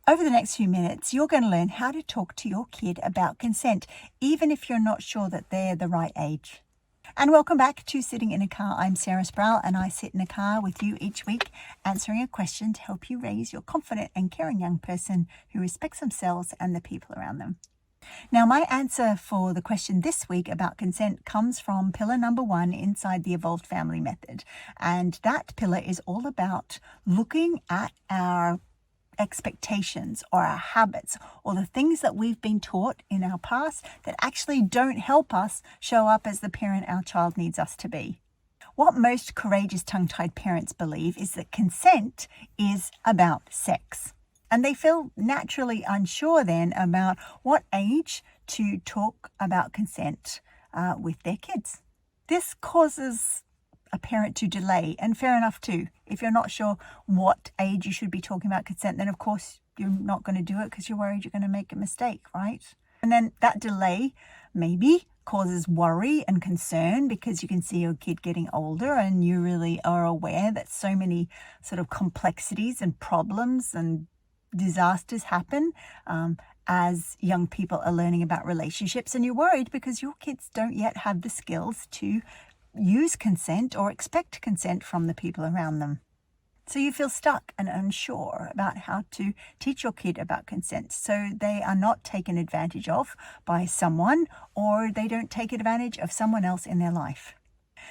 Over the next few minutes, you're going to learn how to talk to your kid about consent, even if you're not sure that they're the right age. And welcome back to Sitting in a Car. I'm Sarah Sproul, and I sit in a car with you each week, answering a question to help you raise your confident and caring young person who respects themselves and the people around them. Now, my answer for the question this week about consent comes from pillar number 1 inside the Evolved Family Method. And that pillar is all about looking at our expectations or our habits or the things that we've been taught in our past that actually don't help us show up as the parent our child needs us to be. What most courageous tongue-tied parents believe is that consent is about sex. And they feel naturally unsure then about what age to talk about consent with their kids. This causes a parent to delay, and fair enough too. If you're not sure what age you should be talking about consent, then of course you're not going to do it because you're worried you're going to make a mistake, right? And then that delay maybe causes worry and concern because you can see your kid getting older and you really are aware that so many sort of complexities and problems and disasters happen as young people are learning about relationships, and you're worried because your kids don't yet have the skills to use consent or expect consent from the people around them. So you feel stuck and unsure about how to teach your kid about consent so they are not taken advantage of by someone or they don't take advantage of someone else in their life.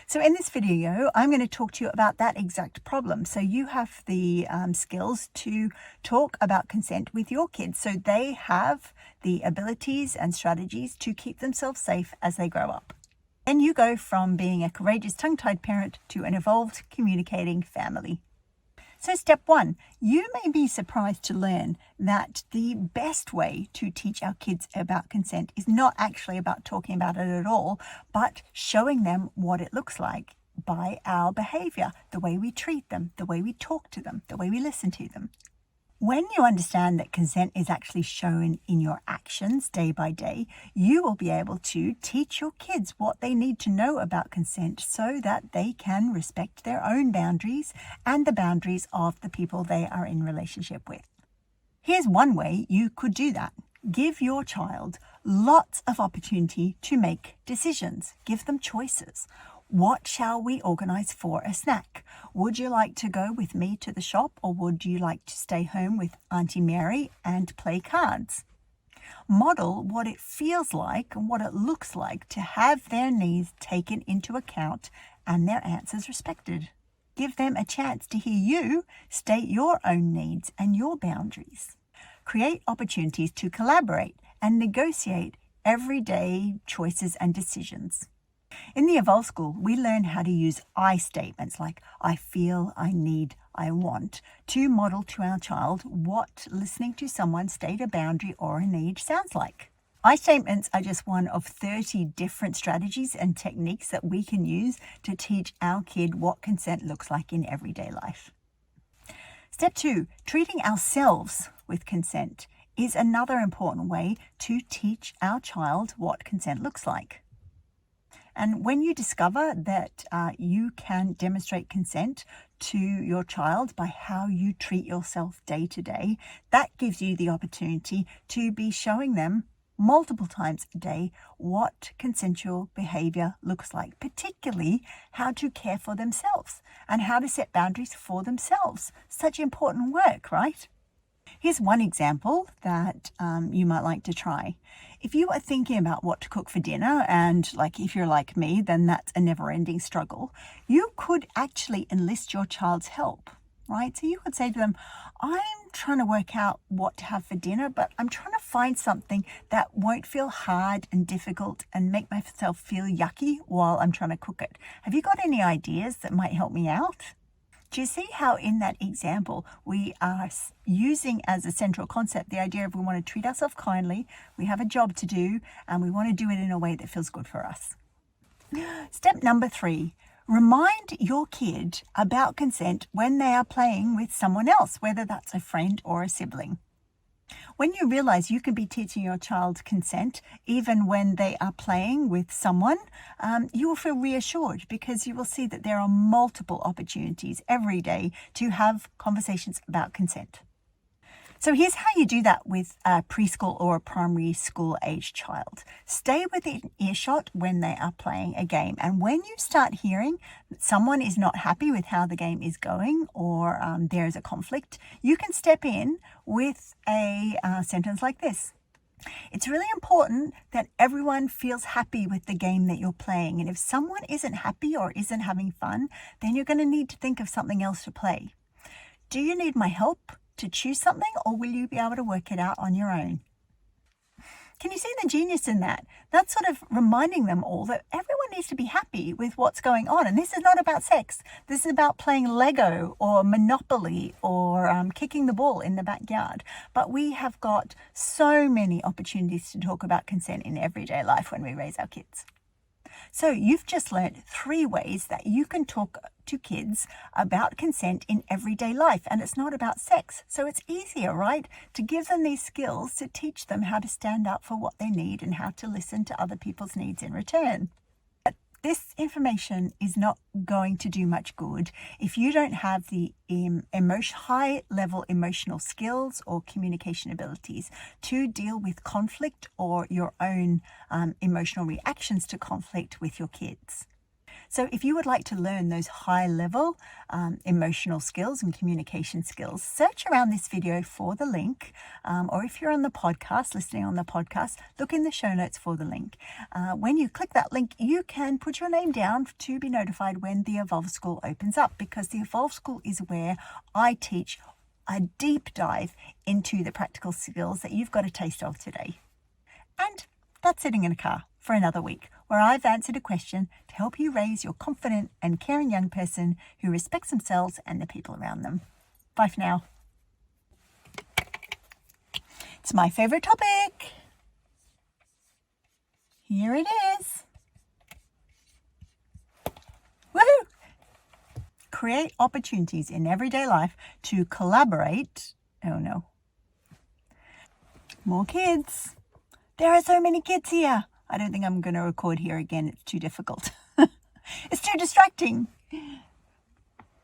So in this video, I'm going to talk to you about that exact problem. So you have the skills to talk about consent with your kids so they have the abilities and strategies to keep themselves safe as they grow up. Then you go from being a courageous tongue-tied parent to an evolved communicating family. So step 1, you may be surprised to learn that the best way to teach our kids about consent is not actually about talking about it at all, but showing them what it looks like by our behavior, the way we treat them, the way we talk to them, the way we listen to them. When you understand that consent is actually shown in your actions day by day, you will be able to teach your kids what they need to know about consent so that they can respect their own boundaries and the boundaries of the people they are in relationship with. Here's one way you could do that. Give your child lots of opportunity to make decisions. Give them choices. What shall we organize for a snack? Would you like to go with me to the shop, or would you like to stay home with Auntie Mary and play cards? Model what it feels like and what it looks like to have their needs taken into account and their answers respected. Give them a chance to hear you state your own needs and your boundaries. Create opportunities to collaborate and negotiate everyday choices and decisions. In the Evolve School, we learn how to use I statements like I feel, I need, I want to model to our child what listening to someone state a boundary or a need sounds like. I statements are just one of 30 different strategies and techniques that we can use to teach our kid what consent looks like in everyday life. Step 2, treating ourselves with consent is another important way to teach our child what consent looks like. And when you discover that you can demonstrate consent to your child by how you treat yourself day to day, that gives you the opportunity to be showing them multiple times a day what consensual behavior looks like, particularly how to care for themselves and how to set boundaries for themselves. Such important work, right? Here's one example that you might like to try. If you are thinking about what to cook for dinner, and if you're like me, then that's a never-ending struggle, you could actually enlist your child's help, right? So you could say to them, I'm trying to work out what to have for dinner, but I'm trying to find something that won't feel hard and difficult and make myself feel yucky while I'm trying to cook it. Have you got any ideas that might help me out? Do you see how in that example we are using as a central concept the idea of we want to treat ourselves kindly, we have a job to do, and we want to do it in a way that feels good for us. Step number 3, remind your kid about consent when they are playing with someone else, whether that's a friend or a sibling. When you realize you can be teaching your child consent even when they are playing with someone, you will feel reassured because you will see that there are multiple opportunities every day to have conversations about consent. So here's how you do that with a preschool or a primary school age child. Stay within earshot when they are playing a game. And when you start hearing that someone is not happy with how the game is going, or there is a conflict, you can step in with a sentence like this. It's really important that everyone feels happy with the game that you're playing. And if someone isn't happy or isn't having fun, then you're going to need to think of something else to play. Do you need my help to choose something, or will you be able to work it out on your own? Can you see the genius in that? That's sort of reminding them all that everyone needs to be happy with what's going on. And this is not about sex. This is about playing Lego or Monopoly or kicking the ball in the backyard. But we have got so many opportunities to talk about consent in everyday life when we raise our kids. So you've just learned 3 ways that you can talk to kids about consent in everyday life, and it's not about sex. So it's easier, right, to give them these skills to teach them how to stand up for what they need and how to listen to other people's needs in return. This information is not going to do much good if you don't have the high-level emotional skills or communication abilities to deal with conflict or your own emotional reactions to conflict with your kids. So if you would like to learn those high-level emotional skills and communication skills, search around this video for the link, or if you're on the podcast, listening on the podcast, look in the show notes for the link. When you click that link, you can put your name down to be notified when the Evolve School opens up, because the Evolve School is where I teach a deep dive into the practical skills that you've got a taste of today. And that's Sitting in a Car for another week, where I've answered a question to help you raise your confident and caring young person who respects themselves and the people around them. Bye for now. It's my favorite topic. Here it is. Woohoo! Create opportunities in everyday life to collaborate. Oh no. More kids. There are so many kids here. I don't think I'm going to record here again. It's too difficult. It's too distracting.